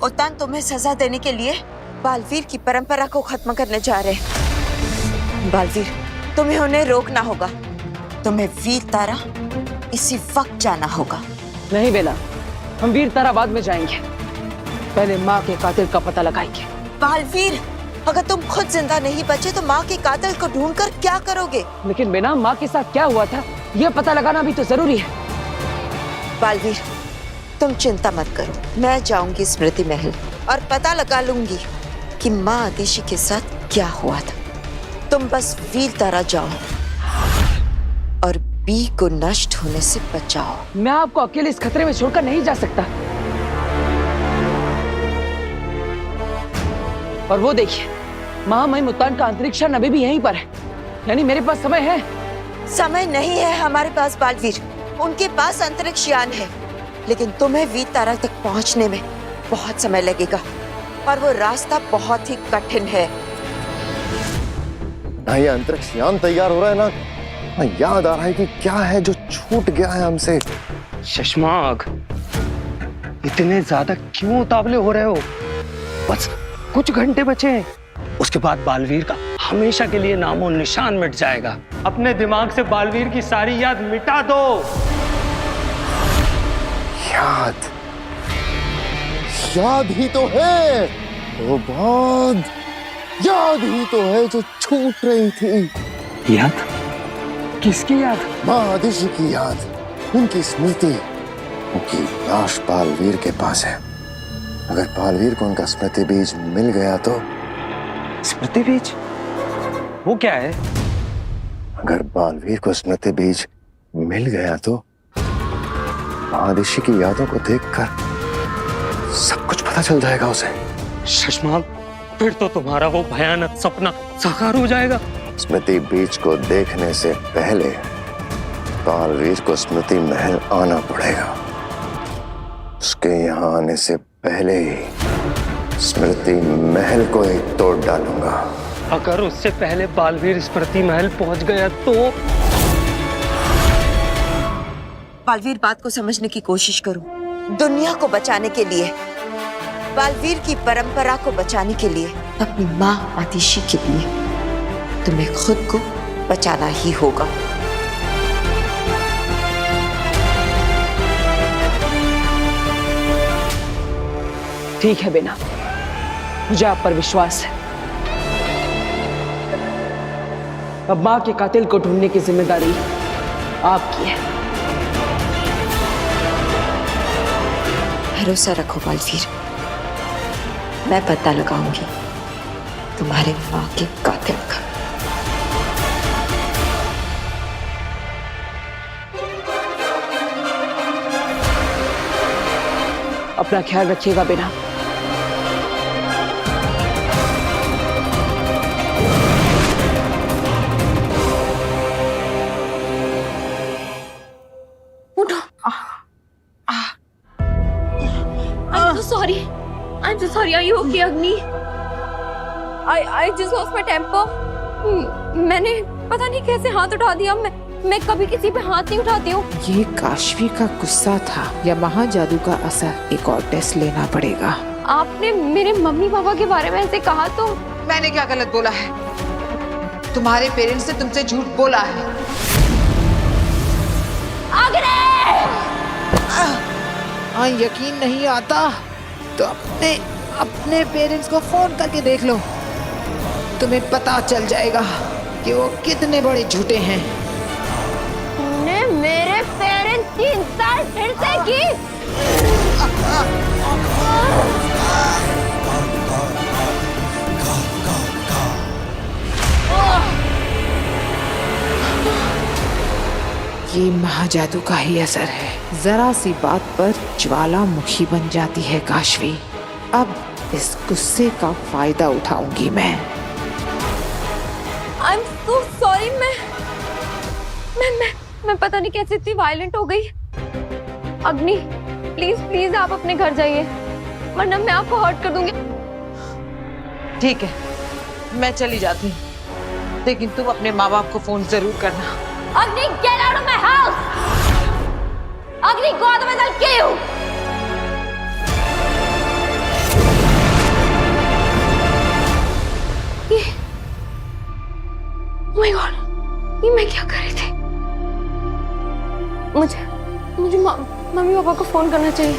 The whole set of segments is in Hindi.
उतान तुम्हें सजा देने के लिए बालवीर की परंपरा को खत्म करने जा रहे हैं। बालवीर, तुम्हें उन्हें रोकना होगा। तुम्हें वीर तारा इसी वक्त जाना होगा। नहीं बेला, हम वीर तारा बाद में जाएंगे, पहले माँ के कातिल का पता लगाएंगे। बालवीर, अगर तुम खुद जिंदा नहीं बचे तो माँ के कातिल को ढूंढकर क्या करोगे? लेकिन बिना माँ के साथ क्या हुआ था यह पता लगाना भी तो जरूरी है। बालवीर, तुम चिंता मत करो, मैं जाऊंगी स्मृति महल और पता लगा लूंगी कि माँ आदिशि के साथ क्या हुआ था। तुम बस वीर तारा जाओ और बी को नष्ट होने से बचाओ। मैं आपको अकेले इस खतरे में छोड़कर नहीं जा सकता। और वो देखिए, महामहिम मुत्तान का अंतरिक्षयान अभी भी यहीं पर है, यानी मेरे पास समय है। समय नहीं है हमारे पास बालवीर, उनके पास अंतरिक्षयान है, लेकिन तुम्हें वीर तारा तक पहुंचने में बहुत समय लगेगा और वो रास्ता बहुत ही कठिन है। ना ये अंतरिक्षयान तैयार हो रहा है ना याद आ रहा है कि क्या है जो छूट गया है हमसे। शशमाग, इतने ज्यादा क्यों उतावले हो रहे हो? बस कुछ घंटे बचे हैं, उसके बाद बालवीर का हमेशा के लिए नामो निशान मिट जाएगा। अपने दिमाग से बालवीर की सारी याद मिटा दो। याद ही तो है, वो बहुत याद ही तो है जो छूट रही थी। याद? किसकी याद? माँ आदिशि की याद, उनकी स्मृति। उनकी लाश बालवीर के पास है। अगर बालवीर को उनका स्मृति बीज मिल गया तो। स्मृति बीज? वो क्या है? अगर बालवीर को स्मृति बीज मिल गया तो माँ आदिशि की यादों को देखकर सब कुछ पता चल जाएगा उसे। शशमाग, फिर तो तुम्हारा वो भयानक सपना साकार हो जाएगा। स्मृति बीज को देखने से पहले बालवीर को स्मृति महल आना पड़ेगा। उसके यहाँ आने से पहले ही स्मृति महल को एक तोड़ डालूंगा। अगर उससे पहले बालवीर स्मृति महल पहुंच गया तो? बालवीर, बात को समझने की कोशिश करो। दुनिया को बचाने के लिए, बालवीर की परंपरा को बचाने के लिए, अपनी माँ आदिशि के लिए तुम्हें खुद को बचाना ही होगा। ठीक है बेना, मुझे आप पर विश्वास है। अब माँ के कातिल को ढूंढने की जिम्मेदारी आपकी है। भरोसा रखो बालवीर, मैं पता लगाऊंगी तुम्हारे माँ के कातिल का। अपना ख्याल रखिएगा बेना। I'm so sorry. Are you okay, Agni? I just lost my temper. मैंने पता नहीं कैसे हाथ उठा दिया। मैं कभी किसी पे हाथ नहीं उठाती हूँ। ये काशवी का गुस्सा था या महाजादू का असर? एक और टेस्ट लेना पड़ेगा। आपने मेरे मम्मी पापा के बारे में ऐसे कहा तो? मैंने क्या गलत बोला है? तुम्हारे पेरेंट्स ने तुमसे झूठ बोला है। अग्नि! हाँ, यकीन नहीं आता तो अपने पेरेंट्स को फोन करके देख लो, तुम्हें पता चल जाएगा कि वो कितने बड़े झूठे हैं। तुमने मेरे पेरेंट्स की इंसल्ट फिर से की। ये महाजादू का ही असर है। जरा सी बात पर ज्वालामुखी बन जाती है काशवी। अब इस गुस्से का फायदा उठाऊंगी मैं। I'm so sorry। मैं पता नहीं कैसे इतनी वायलेंट हो गई। अग्नि, प्लीज आप अपने घर जाइए, वरना मैं आपको हर्ट कर दूंगी। ठीक है, मैं चली जाती हूँ, लेकिन तुम अपने माँ बाप को फोन जरूर करना। Agni, get out of my house! Agni, go out of my house, kill you! पापा को फोन करना चाहिए।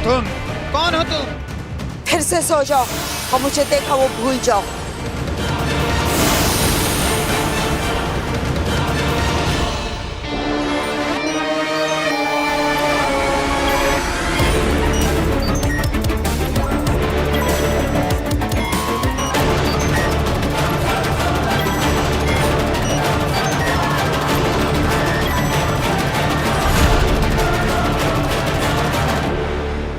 तुम कौन हो तुम? फिर से सो जाओ और मुझे देखा वो भूल जाओ।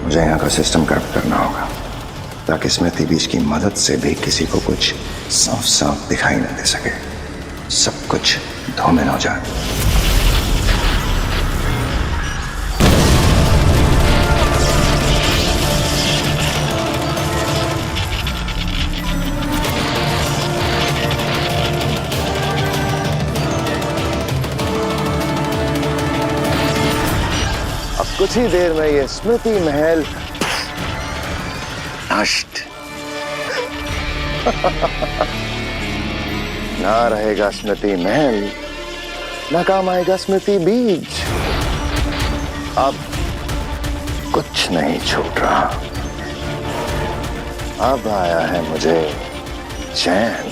मुझे यहाँ का सिस्टम करप्ट करना होगा ताकि स्मृति बीज की मदद से भी किसी को कुछ साफ साफ दिखाई न दे सके, सब कुछ धूमिल हो जाए। अब कुछ ही देर में ये स्मृति महल नष्ट ना रहेगा स्मृति महल, ना काम आएगा स्मृति बीज। अब कुछ नहीं छूट रहा। अब आया है मुझे चैन।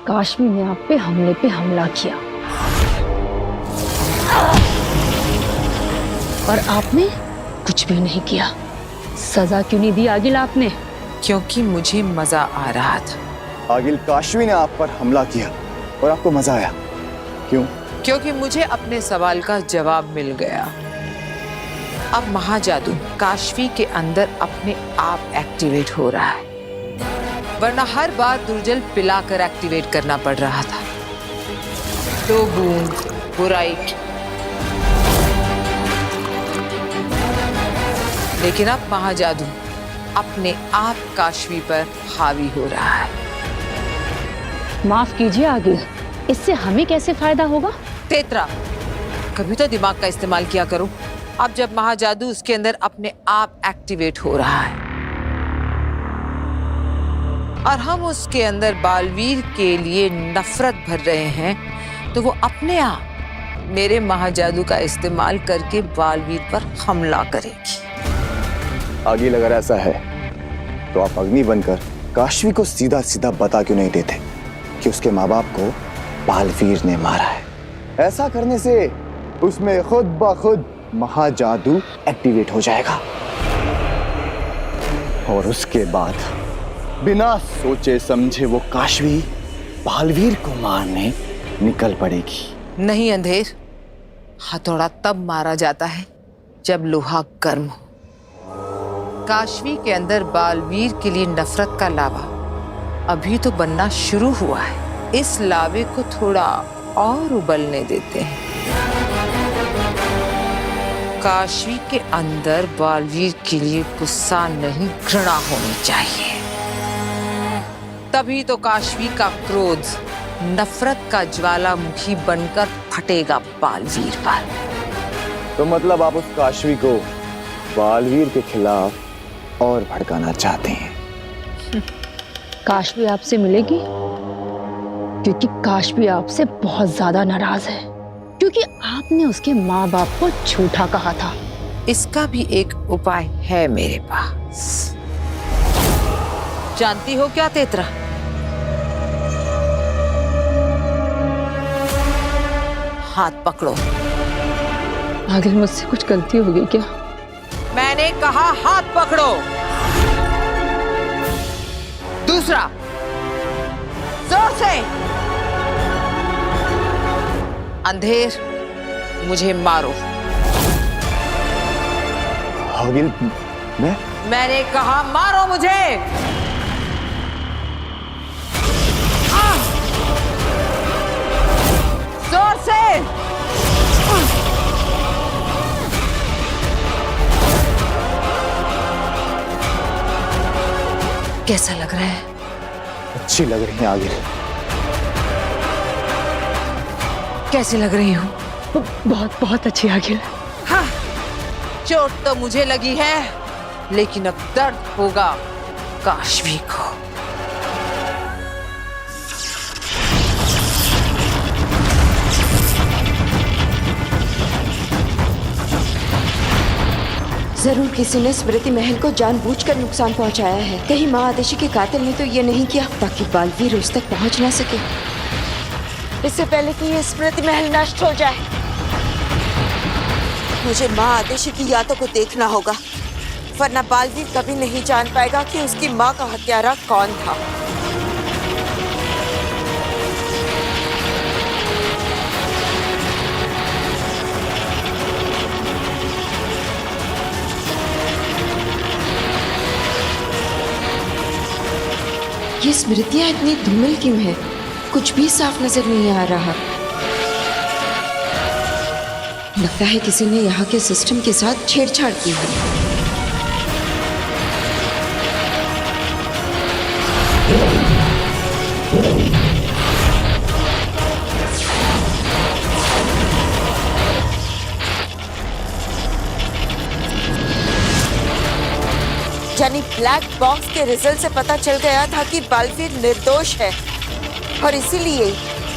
काश्मी ने आप पे हमला किया और आपने कुछ भी नहीं किया। सजा क्यों नहीं दी आगिल आपने? क्योंकि मुझे मजा आ रहा था। आगिल, काशवी ने आप पर हमला किया और आपको मजा आया, क्यों? क्योंकि मुझे अपने सवाल का जवाब मिल गया। अब महाजादू काशवी के अंदर अपने आप एक्टिवेट हो रहा है, वरना हर बार दुर्जल पिलाकर एक्टिवेट करना पड़ रहा था। 2 बूंद बुराई की, लेकिन अब महाजादू अपने आप काशवी पर हावी हो रहा है। माफ कीजिए आगिल, इससे हमें कैसे फायदा होगा? तेतरा, कभी तो दिमाग का इस्तेमाल किया करो। अब जब महाजादू उसके अंदर अपने आप एक्टिवेट हो रहा है और हम उसके अंदर बालवीर के लिए नफरत भर रहे हैं, तो वो अपने आप मेरे महाजादू का इस्तेमाल करके बालवीर पर हमला करेगी। आगिल, अगर ऐसा है तो आप अग्नि बनकर काशवी को सीधा सीधा बता क्यों नहीं देते कि उसके माँ बाप को बालवीर ने मारा है? ऐसा करने से उसमें खुद ब खुद महाजादू एक्टिवेट हो जाएगा और उसके बाद बिना सोचे समझे वो काशवी बालवीर को मारने निकल पड़ेगी। नहीं अंधेर, हथौड़ा तब मारा जाता है जब लोहा गर्म हो। काशवी के अंदर बालवीर के लिए नफरत का लावा अभी तो बनना शुरू हुआ है। इस लावे को थोड़ा और उबलने देते हैं। काशवी के अंदर बालवीर के लिए गुस्सा नहीं, घृणा होनी चाहिए। तभी तो काशवी का क्रोध नफरत का ज्वालामुखी बनकर फटेगा बालवीर पर। तो मतलब आप उस काशवी को बालवीर के खिलाफ और भड़काना चाहते हैं? काशवी आपसे मिलेगी क्योंकि काशवी आपसे बहुत ज्यादा नाराज है, क्योंकि आपने उसके माँ बाप को झूठा कहा था। इसका भी एक उपाय है मेरे पास। जानती हो क्या तेतरा? हाथ पकड़ो। आगिल, मुझसे कुछ गलती हो गई क्या? मैंने कहा हाथ पकड़ो। दूसरा, जोर से। अंधेर, मुझे मारो। आगिल, मैंने कहा मारो मुझे। जोर से। कैसा लग रहा है? अच्छी लग रही है आगिल। कैसी लग रही हूँ? बहुत बहुत अच्छी आगिल। हाँ, चोट तो मुझे लगी है, लेकिन अब दर्द होगा काशवी को। जरूर किसी ने स्मृति महल को जानबूझकर नुकसान पहुंचाया है। कहीं माँ आदेशी के कातिल ने तो ये नहीं किया ताकि बालवीर उस तक पहुंच ना सके। इससे पहले कि ये स्मृति महल नष्ट हो जाए, मुझे माँ आदेशी की यादों को देखना होगा, वरना बालवीर कभी नहीं जान पाएगा कि उसकी माँ का हत्यारा कौन था। ये स्मृतियां इतनी धूमिल क्यों है? कुछ भी साफ नजर नहीं आ रहा। लगता है किसी ने यहाँ के सिस्टम के साथ छेड़छाड़ की है। यानी ब्लैक बॉक्स के रिजल्ट से पता चल गया था कि बालवीर निर्दोष है और इसीलिए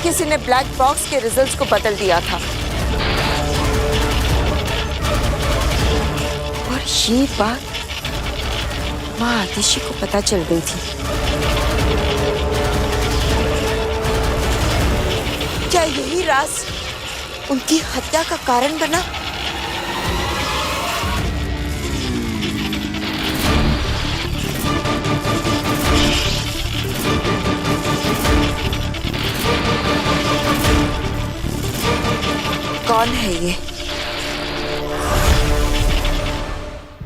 किसी ने ब्लैक बॉक्स के रिजल्ट्स को बदल दिया था। और ये बात माँ आदिशी को पता चल गई थी। क्या यही राज उनकी हत्या का कारण बना? कौन है ये?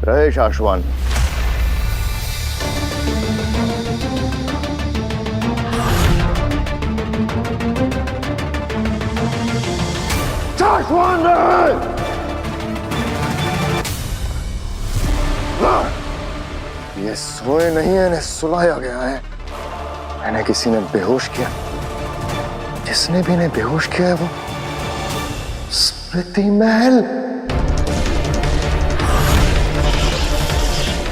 रहे आशवान, आशवान रहे। ये सोए नहीं है, इन्हें सुलाया गया है। मैंने किसी ने बेहोश किया। जिसने भी इन्हें बेहोश किया है वो स्मृति महल।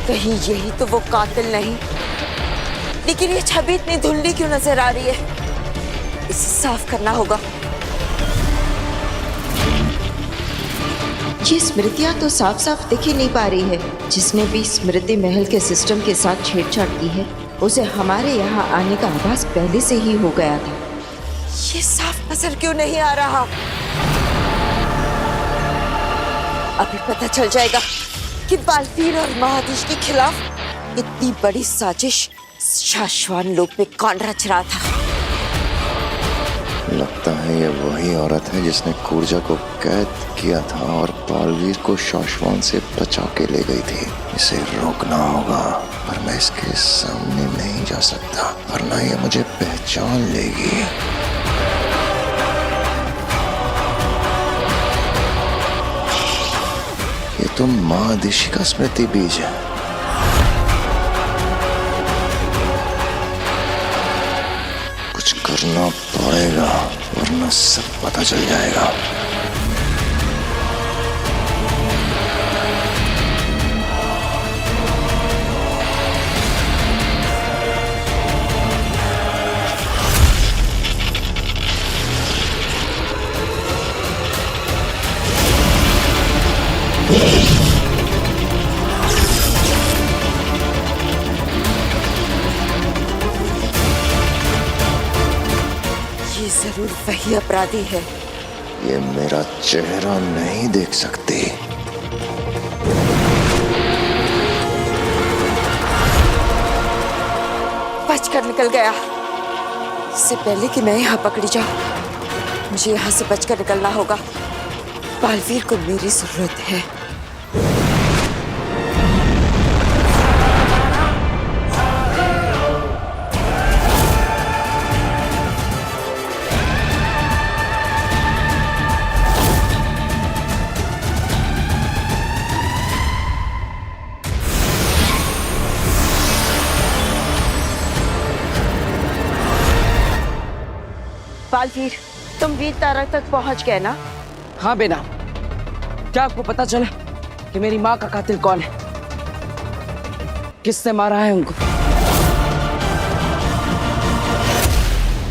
कहीं यही तो वो कातिल नहीं? लेकिन ये छवि इतनी धुंधली क्यों नजर आ रही है? इसे साफ करना होगा। ये स्मृतियां तो साफ साफ दिख ही नहीं पा रही है। जिसने भी स्मृति महल के सिस्टम के साथ छेड़छाड़ की है उसे हमारे यहाँ आने का आभास पहले से ही हो गया था। ये साफ नजर क्यों नहीं आ रहा? अभी पता चल जाएगा कि बालवीर और महादेश के खिलाफ इतनी बड़ी साजिश शाश्वान लोक में कौन रच रहा था। लगता है ये वही औरत है जिसने कूर्जा को कैद किया था और बालवीर को शाश्वान से बचा के ले गई थी। इसे रोकना होगा, पर मैं इसके सामने नहीं जा सकता वरना ये मुझे पहचान लेगी। ये तो माँ आदिशी का स्मृति बीज है। कुछ करना पड़ेगा वरना सब पता चल जाएगा। जरूर वही अपराधी है। ये मेरा चेहरा नहीं देख सकती। बचकर निकल गया। इससे पहले कि मैं यहाँ पकड़ी जाऊं, मुझे यहाँ से बचकर निकलना होगा। बालवीर को मेरी जरूरत है। बालवीर, तुम वीर तारा तक पहुंच गए ना? हाँ बेना, क्या आपको पता चला कि मेरी माँ का कातिल कौन है? किसने मारा है उनको?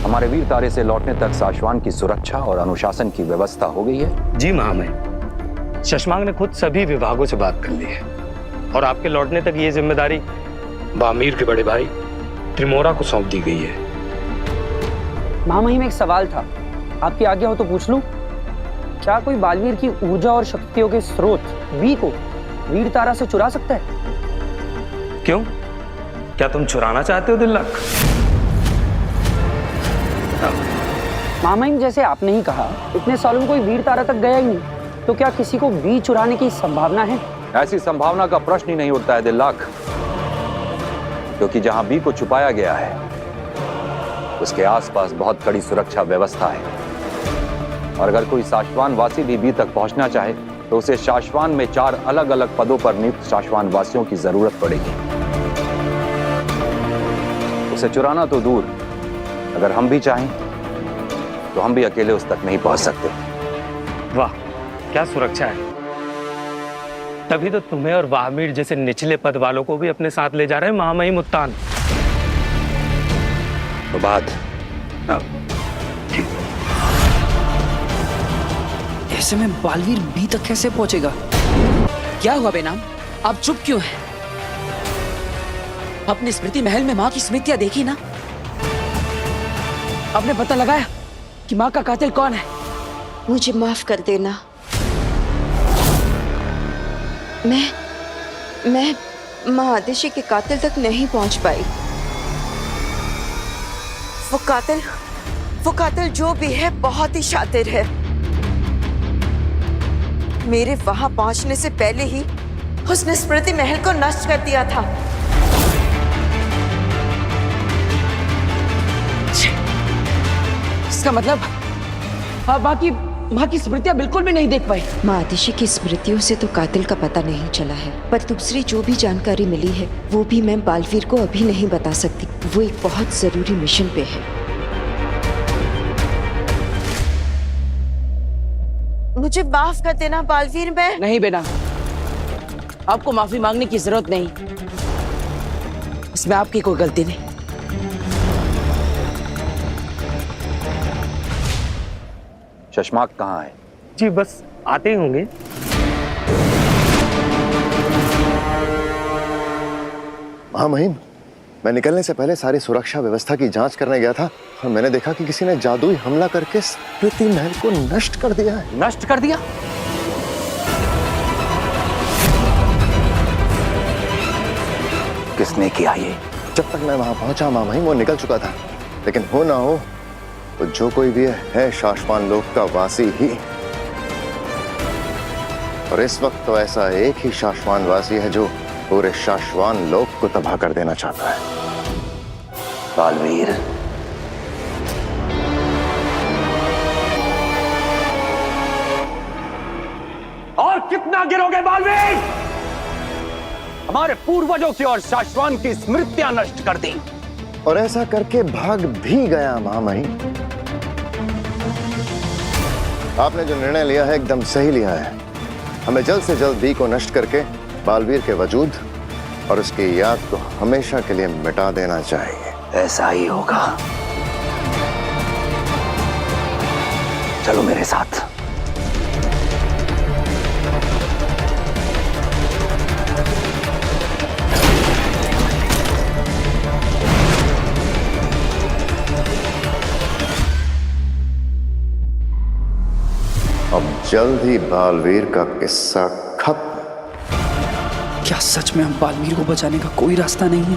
हमारे वीर तारे से लौटने तक साशवान की सुरक्षा और अनुशासन की व्यवस्था हो गई है। जी महामहिम, शशमांग ने खुद सभी विभागों से बात कर ली है और आपके लौटने तक ये जिम्मेदारी बामीर के बड़े भाई त्रिमोरा को सौंप दी गई है। महामहिम, एक सवाल था, आपकी आज्ञा हो तो पूछ लूं? क्या कोई बालवीर की ऊर्जा और शक्तियों के स्रोत वी को वीर तारा से चुरा सकता है? क्यों, क्या तुम चुराना चाहते हो दिल्लक? महामहिम, जैसे आपने ही कहा, इतने सालों में कोई वीर तारा तक गया ही नहीं, तो क्या किसी को वी चुराने की संभावना है? ऐसी संभावना का प्रश्न ही नहीं उठता है दिल्लाक, क्योंकि जहां बी को छुपाया गया है उसके आसपास बहुत कड़ी सुरक्षा व्यवस्था है, और अगर कोई शाश्वान वासी भी बी तक पहुंचना चाहे तो उसे शाश्वान में 4 अलग अलग पदों पर नियुक्त शाश्वान वासियों की जरूरत पड़ेगी। उसे चुराना तो दूर, अगर हम भी चाहें तो हम भी अकेले उस तक नहीं पहुंच सकते। वाह, क्या सुरक्षा है! तभी तो तुम्हें और बामीर जैसे निचले पद वालों को भी अपने साथ ले जा रहे हैं महामहिम उत्तान। तो बात ऐसे में बालवीर बी तक कैसे पहुंचेगा? क्या हुआ बेनाम, आप चुप क्यों हैं? अपनी स्मृति महल में माँ की स्मृतियां देखी ना? आपने पता लगाया कि माँ का कातिल कौन है? मुझे माफ कर देना, मैं माँ आदिशि के कातिल तक नहीं पहुंच पाई। वो कातिल जो भी है बहुत ही शातिर है। मेरे वहां पहुंचने से पहले ही उसने स्मृति महल को नष्ट कर दिया था। इसका मतलब आप माँ की स्मृतियां बिल्कुल भी नहीं देख पाई। माँ आदिशि की स्मृतियों से तो कातिल का पता नहीं चला है, पर दूसरी जो भी जानकारी मिली है वो भी मैं बालवीर को अभी नहीं बता सकती। वो एक बहुत जरूरी मिशन पे है। मुझे माफ कर देना बालवीर। मैं नहीं बेना, आपको माफी मांगने की जरूरत नहीं, इसमें आपकी कोई गलती नहीं। शशमाक कहाँ है? जी बस आते ही होंगे। महामहिम, मैं निकलने से पहले सारी सुरक्षा व्यवस्था की जांच करने गया था और मैंने देखा कि किसी ने जादुई हमला करके स्मृति महल को नष्ट कर दिया है। नष्ट कर दिया? किसने किया ये? जब तक मैं वहां पहुंचा महामहिम वो निकल चुका था, लेकिन हो ना हो तो जो कोई भी है शाश्वान लोक का वासी ही। और इस वक्त तो ऐसा एक ही शाश्वान वासी है जो पूरे शाश्वान लोक को तबाह कर देना चाहता है। बालवीर, और कितना गिरोगे बालवीर? हमारे पूर्वजों की और शाश्वान की स्मृतियां नष्ट कर दी, और ऐसा करके भाग भी गया महामहिम। आपने जो निर्णय लिया है एकदम सही लिया है। हमें जल्द से जल्द बी को नष्ट करके बालवीर के वजूद और उसकी याद को हमेशा के लिए मिटा देना चाहिए। ऐसा ही होगा। चलो मेरे साथ। अब जल्द ही बालवीर का किस्सा खत्म। क्या सच में हम बालवीर को बचाने का कोई रास्ता नहीं है?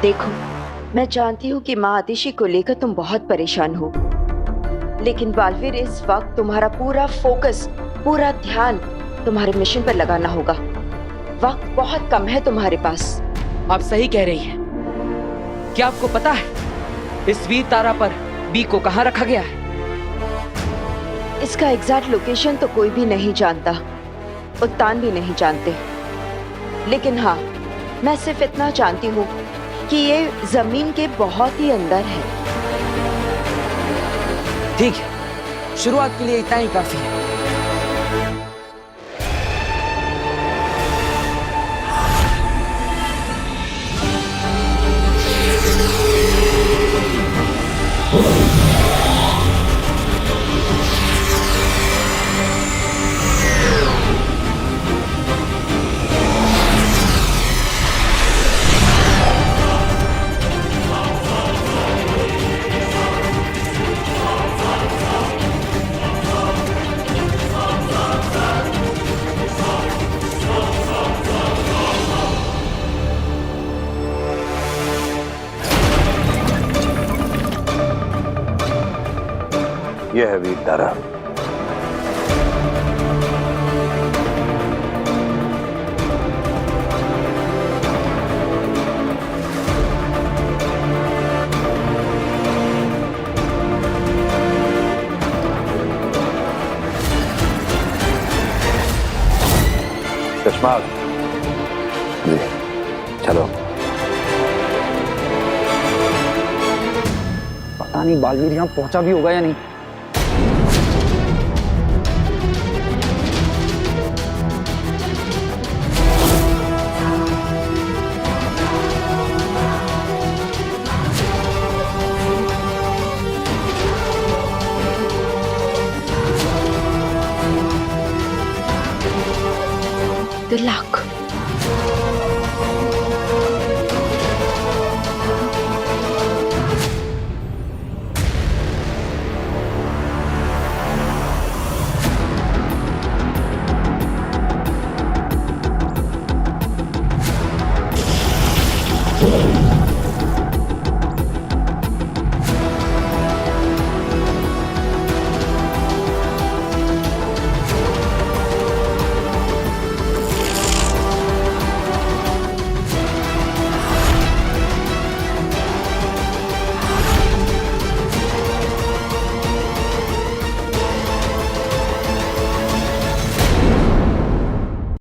देखो, मैं जानती हूँ कि माँ आदिशि को लेकर तुम बहुत परेशान हो, लेकिन बालवीर इस वक्त तुम्हारा पूरा फोकस, पूरा ध्यान तुम्हारे मिशन पर लगाना होगा। वक्त बहुत कम है तुम्हारे पास। आप सही कह रही हैं। क्या आपको पता है इस वीर तारा पर बी को कहाँ रखा गया है? इसका एग्जैक्ट लोकेशन तो कोई भी नहीं जानता, उत्तान भी नहीं जानते, लेकिन हाँ, मैं सिर्फ इतना जानती हूँ कि ये जमीन के बहुत ही अंदर है। ठीक है, शुरुआत के लिए इतना ही काफी है। यह है वीर तारा। चश्मा जी, चलो। पता नहीं बालवीर यहाँ पहुंचा भी होगा या नहीं।